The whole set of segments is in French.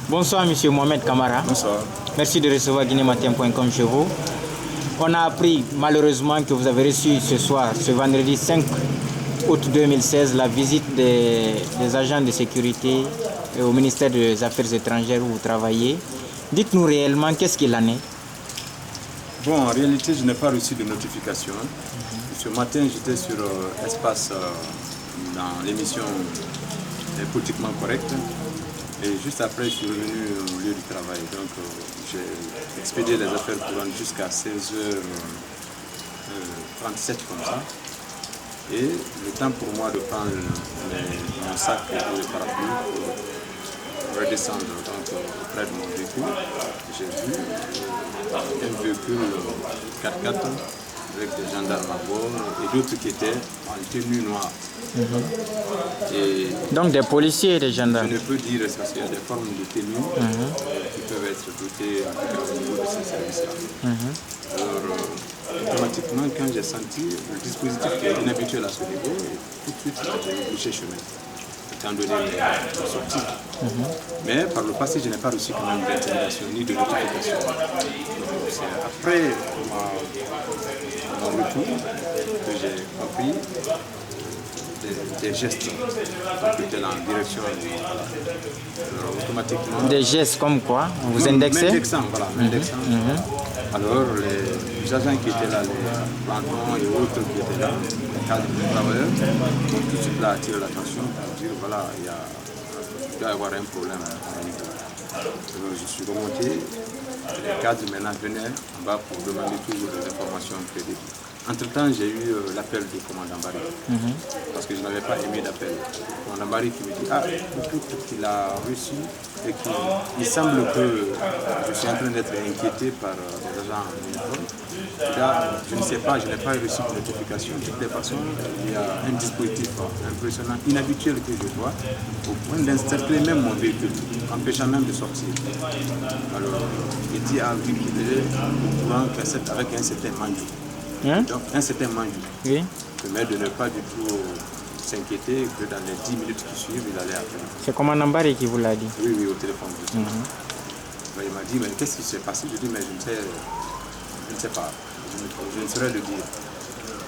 Bonsoir, monsieur Mohamed Kamara. Bonsoir. Merci de recevoir guinématin.com chez vous. On a appris malheureusement que vous avez reçu ce soir, ce vendredi 5 août 2016, la visite des agents de sécurité au ministère des Affaires étrangères où vous travaillez. Dites-nous réellement qu'est-ce qu'il en est. Bon, en réalité, je n'ai pas reçu de notification. Ce matin, j'étais sur Espace dans l'émission Politiquement Correct. Et juste après, je suis revenu au lieu du travail. Donc, j'ai expédié les affaires courantes jusqu'à 16h37 comme ça. Et le temps pour moi de prendre mon sac et le parapluie pour redescendre auprès de mon véhicule, j'ai vu un véhicule 4x4 avec des gendarmes à bord et d'autres qui étaient en tenue noire. Et donc des policiers et des gendarmes. Je ne peux dire parce qu'il y a des formes de tenue qui peuvent être dotées en tout cas au niveau de ces services-là. Alors, automatiquement, quand j'ai senti le dispositif qui est inhabituel à ce niveau, tout de suite, j'ai bouché chemin, étant donné les sorties. Mais par le passé, je n'ai pas reçu quand même d'intimidation ni de notification. Donc, c'est après mon retour que j'ai compris des gestes qui étaient en direction. Alors, automatiquement. Des gestes comme quoi? Vous indexez? M'indexant, voilà, m'indexant. Alors, les agents qui étaient là, les plantons et autres qui étaient là, les cadres de travailleurs, ont tout de suite là attiré l'attention pour dire voilà, il doit y avoir un problème à niveau. Alors, je suis remonté, les cadres maintenant venaient en bas pour demander toujours des informations prédéfinies. Entre-temps, j'ai eu l'appel du commandant Barry, parce que je n'avais pas émis d'appel. Le commandant Barry qui me dit qu'il a reçu et qu'il semble que je suis en train d'être inquiété par des agents en uniforme. Là, je ne sais pas, je n'ai pas reçu de notification. De toutes les façons, il y a un dispositif impressionnant, inhabituel que je vois, au point d'encercler même mon véhicule, empêchant même de sortir. Alors, il dit à lui qu'il est au courant avec un certain mandou. Donc, un certain mandou. Oui. Mais de ne pas du tout s'inquiéter que dans les 10 minutes qui suivent, il allait appeler. C'est commandant Barry qui vous l'a dit? Oui, au téléphone. Il m'a dit, mais qu'est-ce qui s'est passé? Je dis, mais je ne sais pas. Je ne saurais le dire.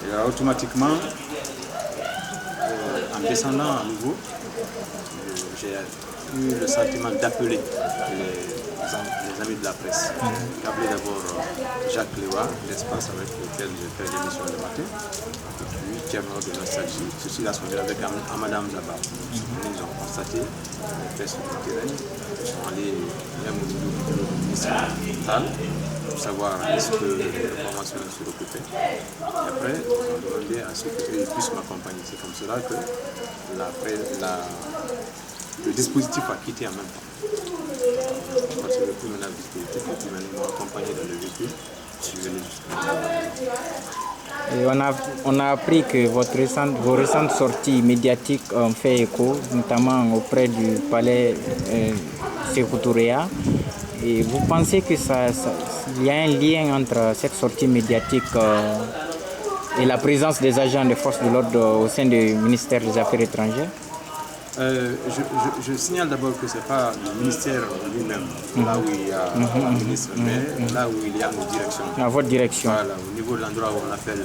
Et alors, automatiquement, en descendant à nouveau, j'ai eu le sentiment d'appeler les amis de la presse. J'ai appelé d'abord Jacques Léwa, l'espace avec lequel j'ai fait l'émission le matin, et puis Thierno de Nostalgie. Ceci là sonné avec Amadame Zaba. Ils ont constaté les faits sur le terrain. Ils sont allés même au niveau du bureau du ministère pour savoir est-ce que l'information se recoupait. Et après, ils ont demandé à ce qu'ils puissent m'accompagner. C'est comme cela que le dispositif a quitté en même temps. Parce que le plus maintenant le dispositif, et puis maintenant ils m'ont accompagné dans le véhicule. Je suis venu jusqu'à Et on a appris que vos récentes sorties médiatiques ont fait écho, notamment auprès du palais Sékou Touréa. Et vous pensez que il y a un lien entre cette sortie médiatique et la présence des agents des forces de l'ordre au sein du ministère des Affaires étrangères? Je signale d'abord que ce n'est pas le ministère lui-même, là où il y a un ministre, mais là où il y a nos directions. À votre direction? Voilà, au niveau de l'endroit où on appelle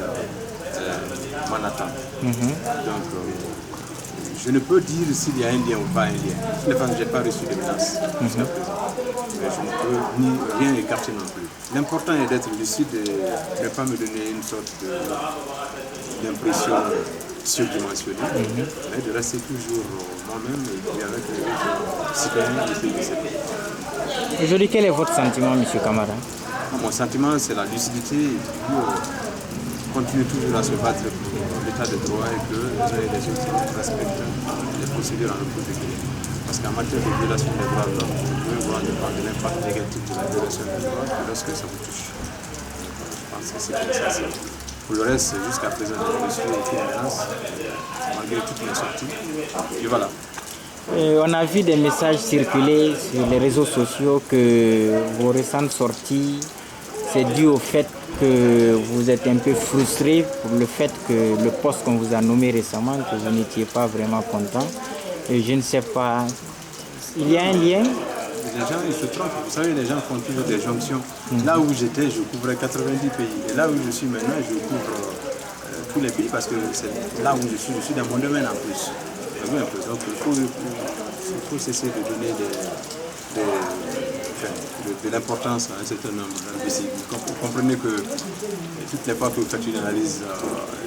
Manhattan. Donc, je ne peux dire s'il y a un lien ou pas un lien. De toutes les façons, je n'ai pas reçu de menaces jusqu'à présent. Mais je ne peux rien écarter non plus. L'important est d'être lucide et de ne pas me donner une sorte d'impression surdimensionnée, mais de rester toujours moi-même et puis avec les citoyens du pays. Aujourd'hui, quel est votre sentiment, M. Kamara? Mon sentiment, c'est la lucidité et puis continuer toujours à se battre pour l'état de droit et que les uns et les autres respectent les procédures en notre pays. Parce qu'en matière de violation des droits de l'homme, vous pouvez voir de l'impact négatif de la violation des droits que lorsque ça vous touche. Je pense que c'est essentiel. Pour le reste, jusqu'à présent, je ne reçu aucune menace, malgré toutes mes sorties. Et voilà. On a vu des messages circuler sur les réseaux sociaux que vos récentes sorties, c'est dû au fait que vous êtes un peu frustré pour le fait que le poste qu'on vous a nommé récemment, que vous n'étiez pas vraiment content. Et je ne sais pas, il y a un lien les gens ils se trompent. Vous savez, les gens font toujours des jonctions. Là où j'étais, je couvrais 90 pays. Et là où je suis maintenant, je couvre tous les pays parce que c'est là où je suis dans mon domaine en plus. Donc il faut cesser de donner de l'importance à un certain nombre d'imbéciles. Vous comprenez que toutes les fois que vous faites une analyse,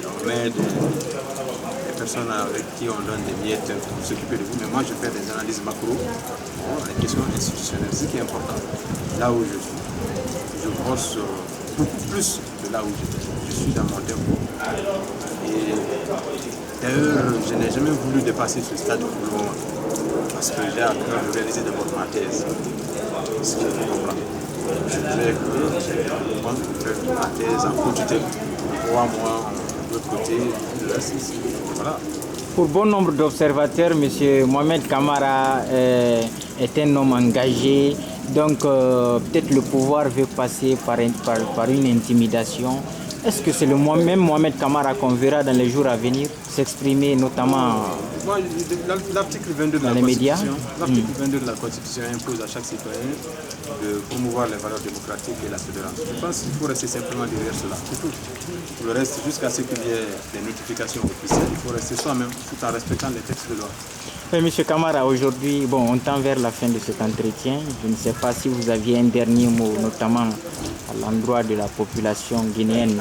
on met des personnes avec qui on donne des miettes pour s'occuper de vous, mais moi je fais des analyses macro, les questions institutionnelles, ce qui est important. Là où je suis, je brosse beaucoup plus de là où j'étais. Je suis dans mon tempo. Et d'ailleurs, je n'ai jamais voulu dépasser ce stade pour le moment, parce que j'ai à cœur de réaliser d'abord ma thèse. Ce que je comprends. Je voudrais faire ma thèse en quantité, 3 mois de l'autre côté, voilà. Pour bon nombre d'observateurs, M. Mohamed Kamara est un homme engagé, donc peut-être le pouvoir veut passer par une intimidation. Est-ce que c'est le même Mohamed Kamara qu'on verra dans les jours à venir s'exprimer notamment l'article 22 de la Constitution, l'article 22 de la Constitution impose à chaque citoyen de promouvoir les valeurs démocratiques et la tolérance. Je pense qu'il faut rester simplement derrière cela. C'est tout. Pour le reste, jusqu'à ce qu'il y ait des notifications officielles, il faut rester soi-même tout en respectant les textes de loi. Monsieur Kamara, aujourd'hui, bon, on tend vers la fin de cet entretien. Je ne sais pas si vous aviez un dernier mot, notamment à l'endroit de la population guinéenne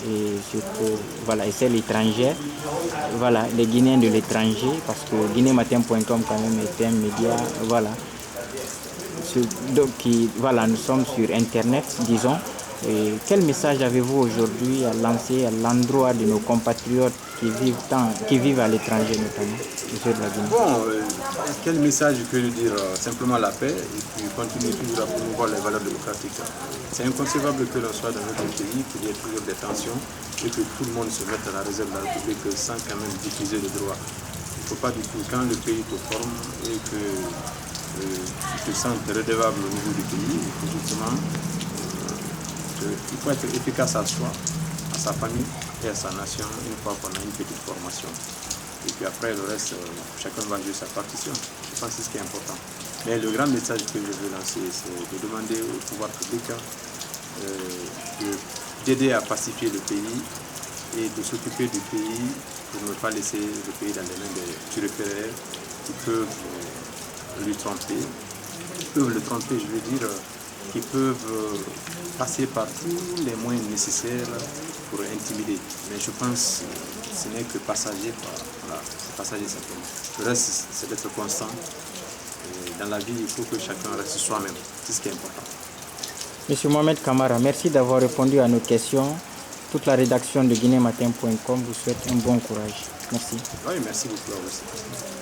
et surtout, voilà, et celle étrangère. Voilà, les Guinéens de l'étranger, parce que guinématin.com quand même est un média, voilà. Donc, voilà, nous sommes sur Internet, disons. Et quel message avez-vous aujourd'hui à lancer à l'endroit de nos compatriotes qui vivent à l'étranger notamment, monsieur de la Guinée? Bon, quel message je peux lui dire? Simplement la paix et puis continuer toujours à promouvoir les valeurs démocratiques. C'est inconcevable que l'on soit dans notre pays, qu'il y ait toujours des tensions et que tout le monde se mette à la réserve de la République sans quand même diffuser le droit. Il ne faut pas du tout, quand le pays te forme et que tu te sens redevable au niveau du pays, il faut justement il faut être efficace à soi, à sa famille et à sa nation une fois qu'on a une petite formation. Et puis après, le reste, chacun va jouer sa partition. Je pense que c'est ce qui est important. Mais le grand message que je veux lancer, c'est de demander au pouvoir public d'aider à pacifier le pays et de s'occuper du pays pour ne pas laisser le pays dans les mains des turiféraires qui peuvent lui tromper. Ils peuvent le tromper, je veux dire, qui peuvent passer par tous les moyens nécessaires pour intimider. Mais je pense que ce n'est que passager, voilà, c'est passager simplement. Le reste, c'est d'être constant. Et dans la vie, il faut que chacun reste soi-même. C'est ce qui est important. Monsieur Mohamed Kamara, merci d'avoir répondu à nos questions. Toute la rédaction de guinématin.com vous souhaite un bon courage. Merci. Oui, merci beaucoup à vous aussi.